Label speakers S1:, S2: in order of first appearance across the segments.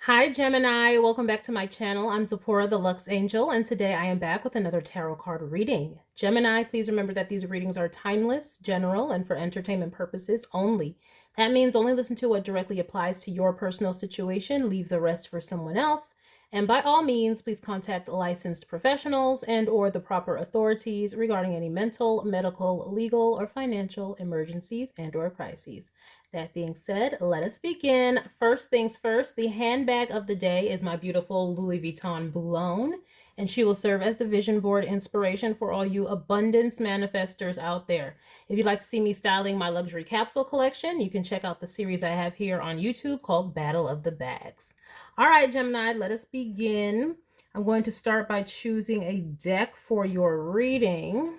S1: Hi Gemini, welcome back to my channel. I'm Zipporah, the Lux Angel, and today I am back with another tarot card reading. Gemini, please remember that these readings are timeless, general, and for entertainment purposes only. That means only listen to what directly applies to your personal situation, leave the rest for someone else. And by all means, please contact licensed professionals and or the proper authorities regarding any mental, medical, legal, or financial emergencies and or crises. That being said, let us begin. First things first, the handbag of the day is my beautiful Louis Vuitton Boulogne, and she will serve as the vision board inspiration for all you abundance manifestors out there. If you'd like to see me styling my luxury capsule collection, you can check out the series I have here on YouTube called Battle of the Bags. All right, Gemini, let us begin. I'm going to start by choosing a deck for your reading.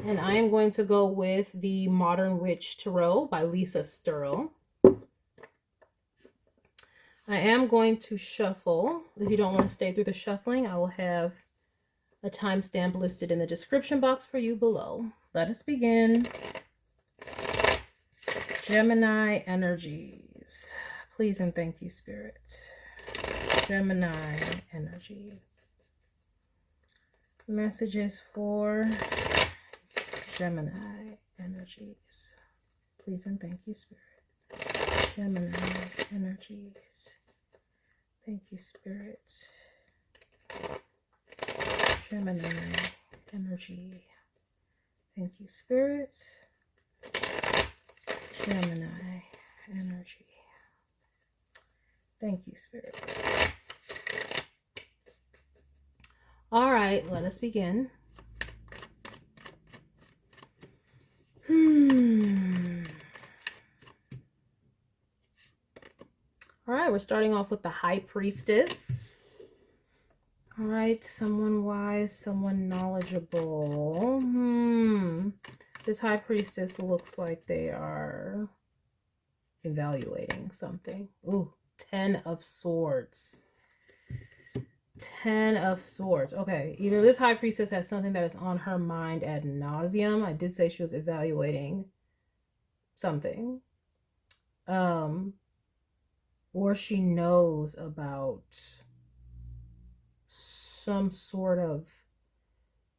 S1: And I am going to go with the Modern Witch Tarot by Lisa Sturl. I am going to shuffle. If you don't want to stay through the shuffling, I will have a timestamp listed in the description box for you below. Let us begin. Gemini energies. Please and thank you, Spirit. Gemini energies. Messages for Gemini energies. Please and thank you, Spirit. Gemini energies. Thank you, Spirit. Gemini energy. Thank you, Spirit. Gemini energy. Thank you, Spirit. All right, let us begin. All right, we're starting off with the High Priestess. All right, someone wise, someone knowledgeable. This High Priestess looks like they are evaluating something. Ooh, 10 of Swords. 10 of Swords. Okay, either this High Priestess has something that is on her mind ad nauseum. I did say she was evaluating something. Or she knows about some sort of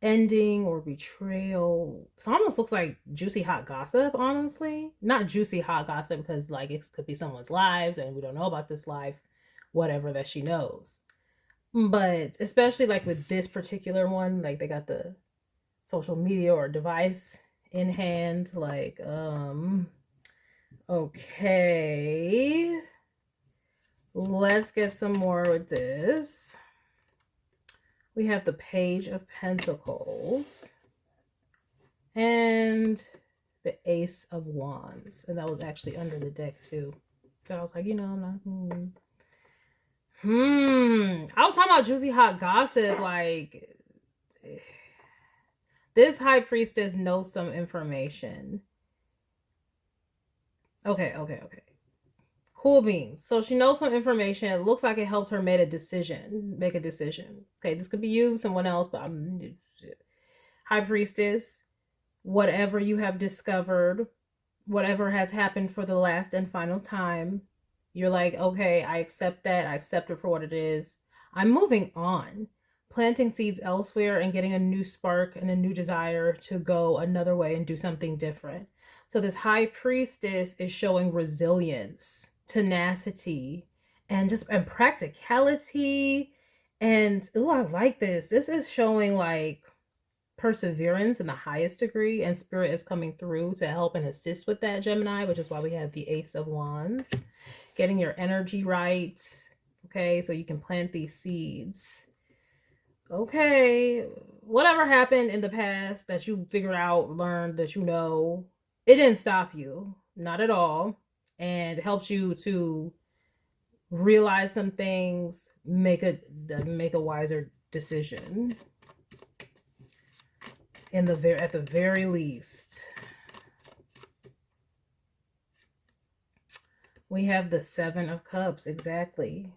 S1: ending or betrayal. So it almost looks like juicy hot gossip, honestly. Not juicy hot gossip because like it could be someone's lives and we don't know about this life, whatever that she knows. But especially like with this particular one, like they got the social media or device in hand, like okay. Let's get some more with this. We have the Page of Pentacles and the Ace of Wands. And that was actually under the deck too. But I was like, you know, I'm not. I was talking about juicy hot gossip. Like, this High Priestess knows some information. Okay. Cool beans. So she knows some information. It looks like it helps her make a decision. Okay, this could be you, someone else, but High Priestess, whatever you have discovered, whatever has happened for the last and final time, you're like, okay, I accept that. I accept it for what it is. I'm moving on. Planting seeds elsewhere and getting a new spark and a new desire to go another way and do something different. So this High Priestess is showing resilience, tenacity, and practicality. And ooh, I like this. This is showing like perseverance in the highest degree, and Spirit is coming through to help and assist with that, Gemini, which is why we have the Ace of Wands. Getting your energy right, okay, so you can plant these seeds. Okay, whatever happened in the past that you figured out, learned, that you know, it didn't stop you, not at all, and it helps you to realize some things, make a wiser decision. At the very least. We have the Seven of Cups, exactly.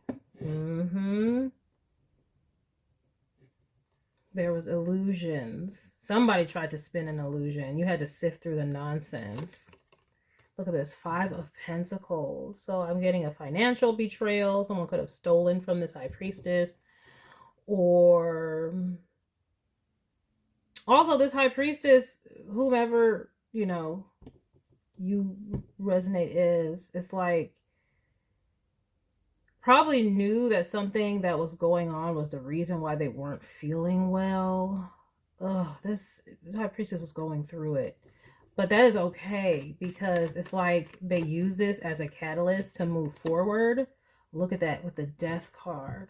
S1: There was illusions. Somebody tried to spin an illusion. You had to sift through the nonsense. Look at this, 5 of Pentacles. So I'm getting a financial betrayal. Someone could have stolen from this High Priestess. Or also this High Priestess, whomever, you know, you resonate is, it's like probably knew that something that was going on was the reason why they weren't feeling well. This High Priestess was going through it. But that is okay, because it's like they use this as a catalyst to move forward. Look at that with the Death card.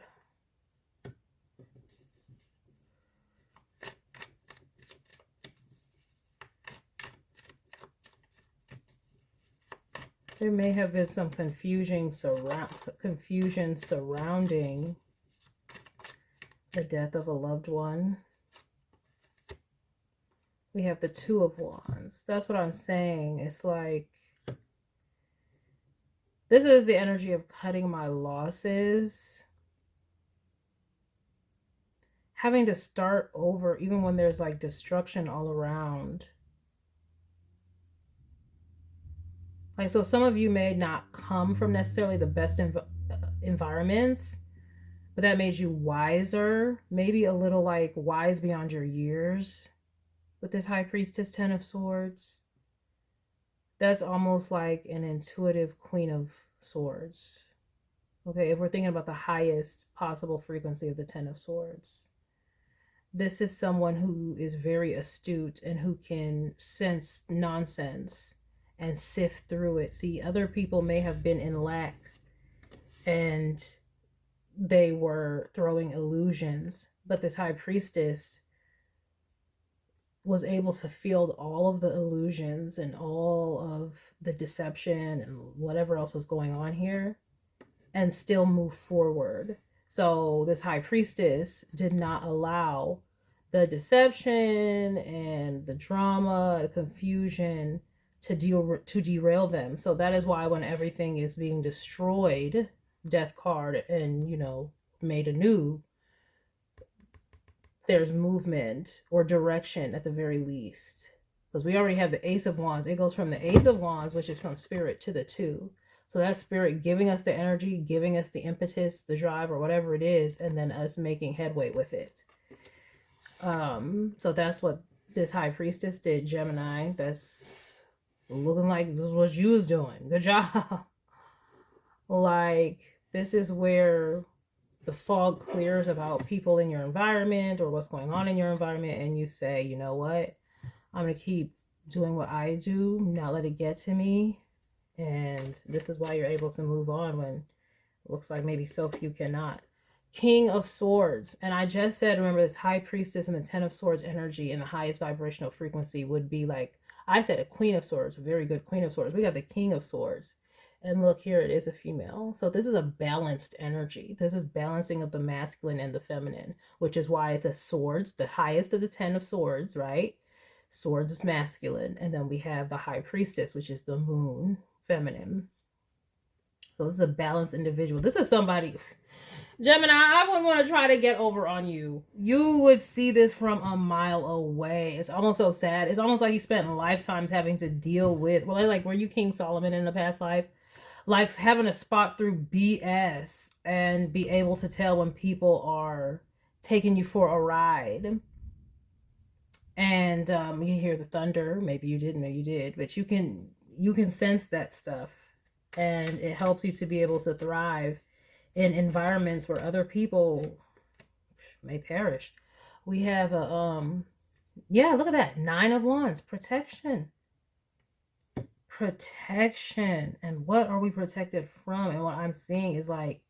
S1: There may have been some confusion surrounding the death of a loved one. We have the 2 of Wands. That's what I'm saying. It's like, this is the energy of cutting my losses. Having to start over even when there's like destruction all around. Like, so some of you may not come from necessarily the best environments, but that made you wiser. Maybe a little like wise beyond your years. With this High Priestess, 10 of Swords. That's almost like an intuitive Queen of Swords. Okay, if we're thinking about the highest possible frequency of the 10 of Swords. This is someone who is very astute and who can sense nonsense and sift through it. See, other people may have been in lack and they were throwing illusions, but this High Priestess was able to field all of the illusions and all of the deception and whatever else was going on here and still move forward. So this High Priestess did not allow the deception and the drama, the confusion to derail them. So that is why when everything is being destroyed, Death card, and, you know, made anew, there's movement or direction at the very least. Because we already have the Ace of Wands. It goes from the Ace of Wands, which is from Spirit, to the 2. So that's Spirit giving us the energy, giving us the impetus, the drive, or whatever it is, and then us making headway with it. So that's what this High Priestess did, Gemini. That's looking like this is what you was doing. Good job. Like, this is where the fog clears about people in your environment or what's going on in your environment, and you say, you know what, I'm going to keep doing what I do, not let it get to me. And this is why you're able to move on when it looks like maybe so few cannot. King of Swords. And I just said, remember, this High Priestess and the 10 of Swords energy in the highest vibrational frequency would be like, I said a Queen of Swords, a very good Queen of Swords. We got the King of Swords. And look, here it is, a female. So this is a balanced energy. This is balancing of the masculine and the feminine, which is why it's a Swords, the highest of the 10 of Swords, right? Swords is masculine. And then we have the High Priestess, which is the moon, feminine. So this is a balanced individual. This is somebody, Gemini, I wouldn't want to try to get over on you. You would see this from a mile away. It's almost so sad. It's almost like you spent lifetimes having to deal with, well, like, were you King Solomon in a past life? Like having to spot through BS and be able to tell when people are taking you for a ride. And you hear the thunder. Maybe you didn't know you did, but you can sense that stuff. And it helps you to be able to thrive in environments where other people may perish. We have a, yeah, look at that. 9 of Wands, protection. Protection. And what are we protected from? And what I'm seeing is like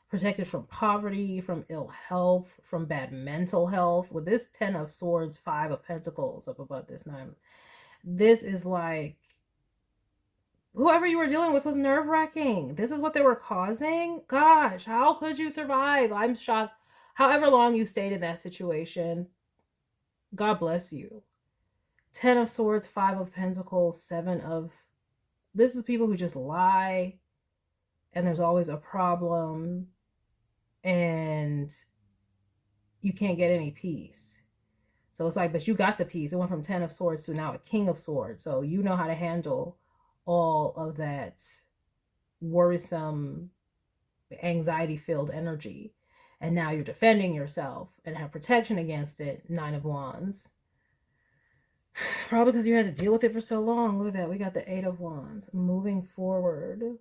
S1: protected from poverty, from ill health, from bad mental health. With this 10 of Swords, 5 of Pentacles up above this 9. This is like, whoever you were dealing with was nerve-wracking. This is what they were causing. Gosh, how could you survive? I'm shocked. However long you stayed in that situation, God bless you. 10 of Swords, 5 of Pentacles, 7 of... This is people who just lie, and there's always a problem, and you can't get any peace. So it's like, but you got the peace. It went from 10 of Swords to now a King of Swords. So you know how to handle all of that worrisome, anxiety-filled energy. And now you're defending yourself and have protection against it. 9 of Wands. Probably because you had to deal with it for so long. Look at that. We got the 8 of Wands. Moving forward.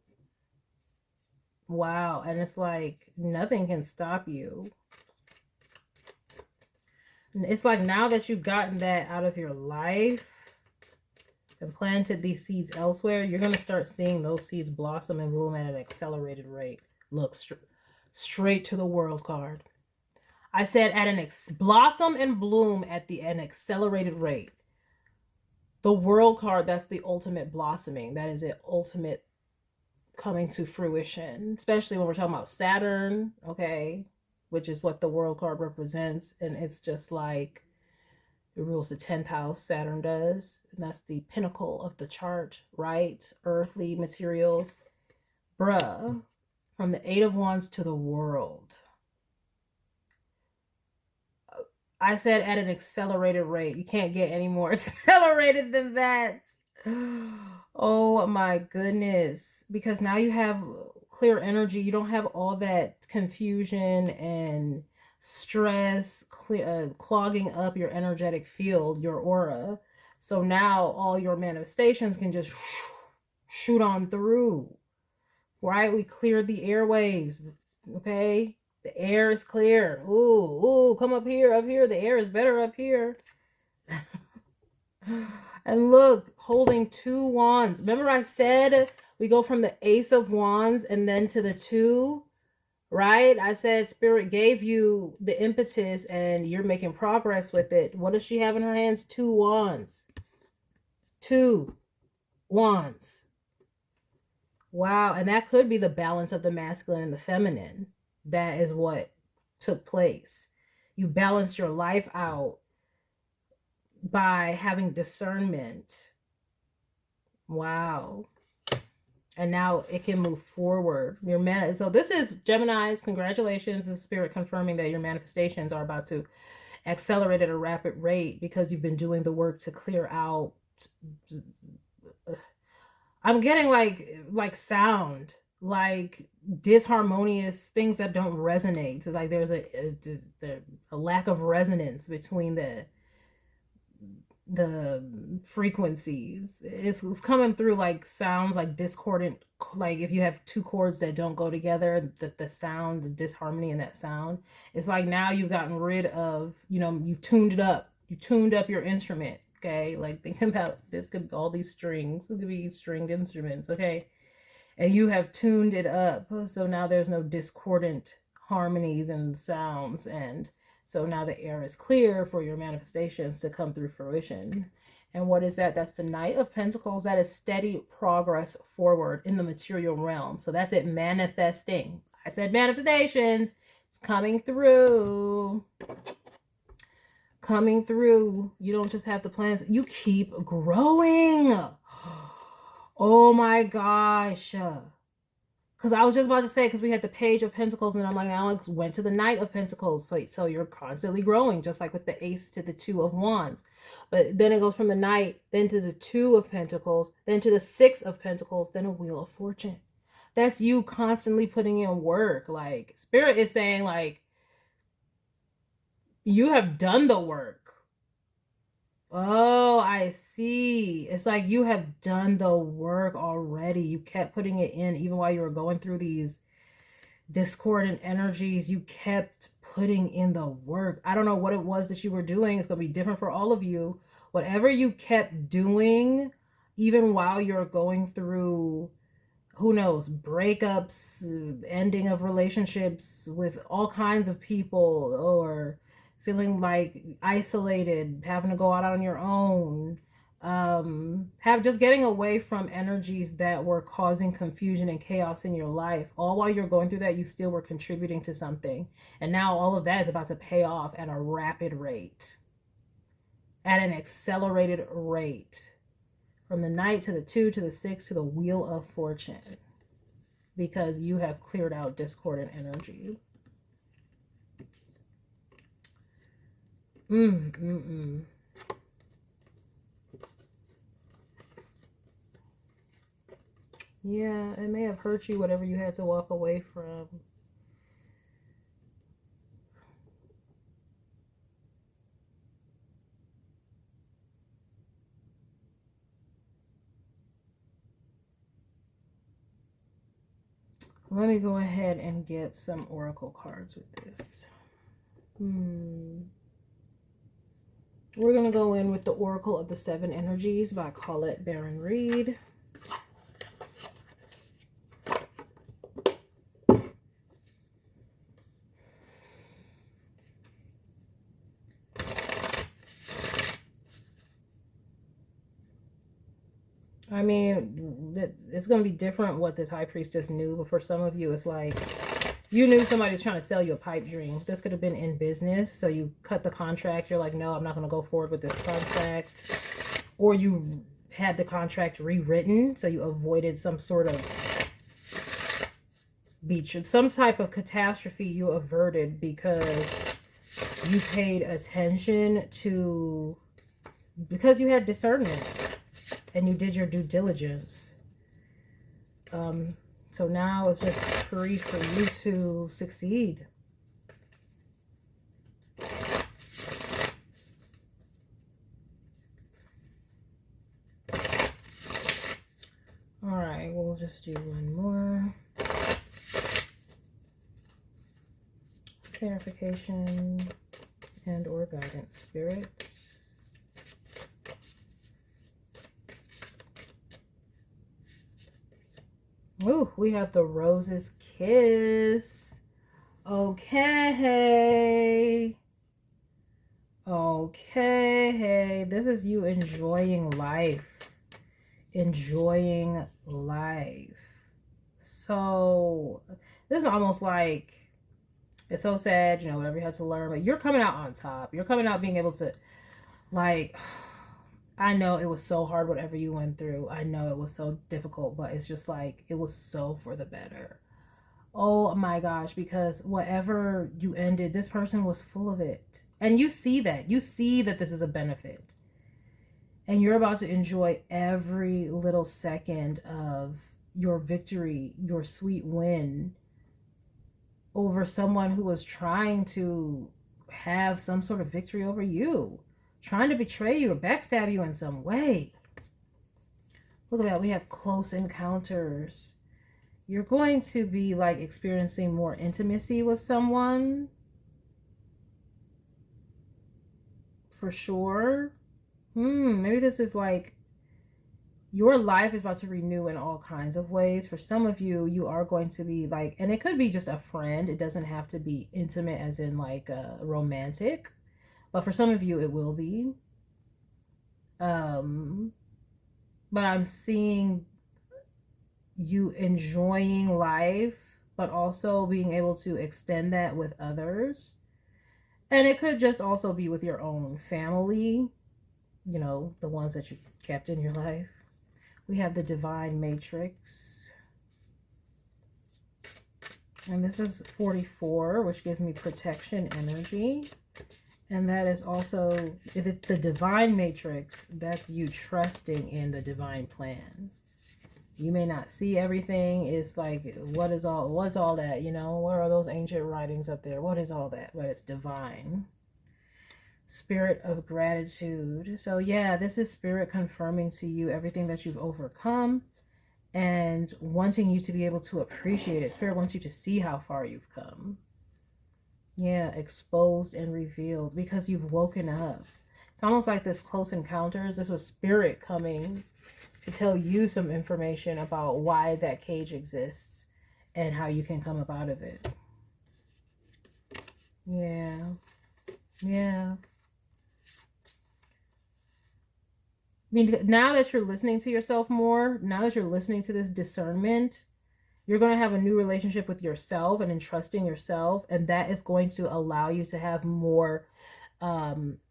S1: Wow. And it's like nothing can stop you. It's like now that you've gotten that out of your life and planted these seeds elsewhere, you're going to start seeing those seeds blossom and bloom at an accelerated rate. Look, straight to the World card. I said at an blossom and bloom at an accelerated rate. The World card, that's the ultimate blossoming. That is it, ultimate coming to fruition, especially when we're talking about Saturn, okay, which is what the World card represents. And it's just like it rules the 10th house, Saturn does. And that's the pinnacle of the chart, right? Earthly materials. Bruh, from the 8 of Wands to the World. I said at an accelerated rate. You can't get any more accelerated than that. Oh my goodness. Because now you have clear energy. You don't have all that confusion and stress clogging up your energetic field, your aura. So now all your manifestations can just shoot on through. Right? We cleared the airwaves. Okay? The air is clear. Ooh, come up here, up here. The air is better up here. And look, holding 2 wands. Remember I said we go from the Ace of Wands and then to the 2, right? I said Spirit gave you the impetus and you're making progress with it. What does she have in her hands? 2 wands. 2 wands. Wow. And that could be the balance of the masculine and the feminine. That is what took place. You balanced your life out by having discernment. Wow. And now it can move forward. So this is Geminis. Congratulations. This is Spirit confirming that your manifestations are about to accelerate at a rapid rate because you've been doing the work to clear out. I'm getting like sound, like disharmonious things that don't resonate. Like there's a lack of resonance between the frequencies. It's coming through like sounds like discordant, like if you have 2 chords that don't go together, the sound, the disharmony in that sound. It's like now you've gotten rid of, you tuned it up. You tuned up your instrument. Okay, like think about this, could be all these strings, it could be stringed instruments, okay, and you have tuned it up, so now there's no discordant harmonies and sounds, and so now the air is clear for your manifestations to come through fruition. And what is that? That's the Knight of Pentacles. That is steady progress forward in the material realm. So that's it, manifesting. I said manifestations. It's coming through. Coming through. You don't just have the plans. You keep growing. Oh my gosh. Because I was just about to say, because we had the Page of Pentacles, and I'm like, now it went to the Knight of Pentacles. So you're constantly growing, just like with the Ace to the 2 of Wands. But then it goes from the Knight, then to the 2 of Pentacles, then to the 6 of Pentacles, then a Wheel of Fortune. That's you constantly putting in work. Like, Spirit is saying, like, you have done the work. Oh, I see. It's like you have done the work already. You kept putting it in even while you were going through these discordant energies. You kept putting in the work. I don't know what it was that you were doing. It's going to be different for all of you. Whatever you kept doing, even while you're going through, who knows, breakups, ending of relationships with all kinds of people, or feeling like isolated, having to go out on your own, just getting away from energies that were causing confusion and chaos in your life. All while you're going through that, you still were contributing to something. And now all of that is about to pay off at a rapid rate, at an accelerated rate. From the Knight to the 2 to the 6 to the Wheel of Fortune. Because you have cleared out discordant energy. Yeah, it may have hurt you, whatever you had to walk away from. Let me go ahead and get some oracle cards with this. We're going to go in with the Oracle of the Seven Energies by Colette Baron Reed. I mean, it's going to be different what this High Priestess knew, but for some of you, it's like you knew somebody's trying to sell you a pipe dream. This could have been in business, so you cut the contract. You're like, no, I'm not going to go forward with this contract. Or you had the contract rewritten, so you avoided some sort of some type of catastrophe you averted because you paid attention to, because you had discernment and you did your due diligence. So now it's just free for you to succeed. All right, we'll just do one more. Clarification and or guidance, Spirit. Ooh, we have the Rose's Kiss. Okay. Okay. This is you enjoying life. Enjoying life. So, this is almost like, it's so sad, you know, whatever you had to learn, but you're coming out on top. You're coming out being able to, like, I know it was so hard, whatever you went through. I know it was so difficult, but it's just like, it was so for the better. Oh my gosh, because whatever you ended, this person was full of it. And you see that. You see that this is a benefit. And you're about to enjoy every little second of your victory, your sweet win over someone who was trying to have some sort of victory over you, trying to betray you or backstab you in some way. Look at that. We have close encounters. You're going to be like experiencing more intimacy with someone. For sure. Maybe this is like your life is about to renew in all kinds of ways. For some of you, you are going to be like, and it could be just a friend. It doesn't have to be intimate as in like romantic. But for some of you, it will be. But I'm seeing you enjoying life, but also being able to extend that with others. And it could just also be with your own family, you know, the ones that you kept in your life. We have the Divine Matrix. And this is 44, which gives me protection energy. And that is also, if it's the Divine Matrix, that's you trusting in the divine plan. You may not see everything. It's like, what's all that? You know, where are those ancient writings up there? What is all that? But it's divine. Spirit of gratitude. So yeah, this is Spirit confirming to you everything that you've overcome and wanting you to be able to appreciate it. Spirit wants you to see how far you've come. Yeah, exposed and revealed because you've woken up. It's almost like this close encounters. This was Spirit coming to tell you some information about why that cage exists and how you can come up out of it. Yeah. Yeah. I mean, now that you're listening to yourself more, now that you're listening to this discernment, you're going to have a new relationship with yourself and entrusting yourself. And that is going to allow you to have more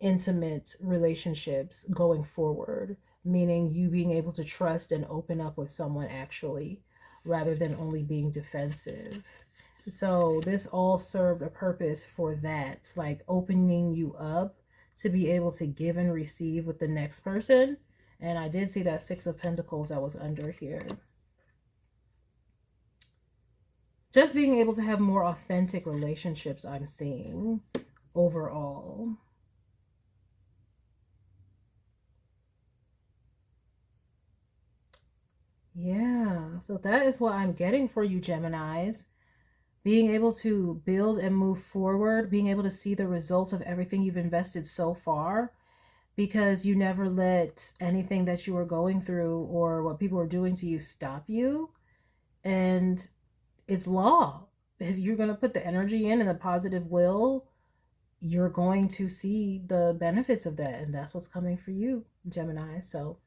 S1: intimate relationships going forward. Meaning you being able to trust and open up with someone actually, rather than only being defensive. So this all served a purpose for that. It's like opening you up to be able to give and receive with the next person. And I did see that Six of Pentacles that was under here. just being able to have more authentic relationships, I'm seeing overall. Yeah, so that is what I'm getting for you, Geminis. Being able to build and move forward, being able to see the results of everything you've invested so far, because you never let anything that you were going through or what people were doing to you stop you. And it's law. If you're going to put the energy in and the positive will, you're going to see the benefits of that. And that's what's coming for you, Gemini. So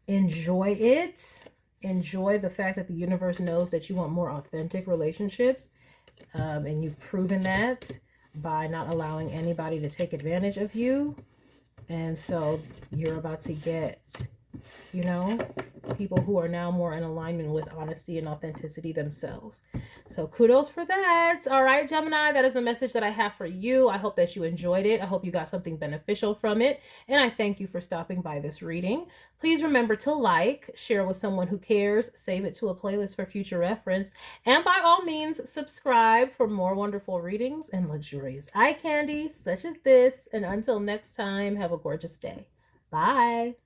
S1: enjoy it. Enjoy the fact that the universe knows that you want more authentic relationships. And you've proven that by not allowing anybody to take advantage of you. And so you're about to get, you know, people who are now more in alignment with honesty and authenticity themselves. So kudos for that. All right, Gemini, that is a message that I have for you. I hope that you enjoyed it. I hope you got something beneficial from it. And I thank you for stopping by this reading. Please remember to like, share with someone who cares, save it to a playlist for future reference. And by all means, subscribe for more wonderful readings and luxurious eye candy such as this. And until next time, have a gorgeous day. Bye.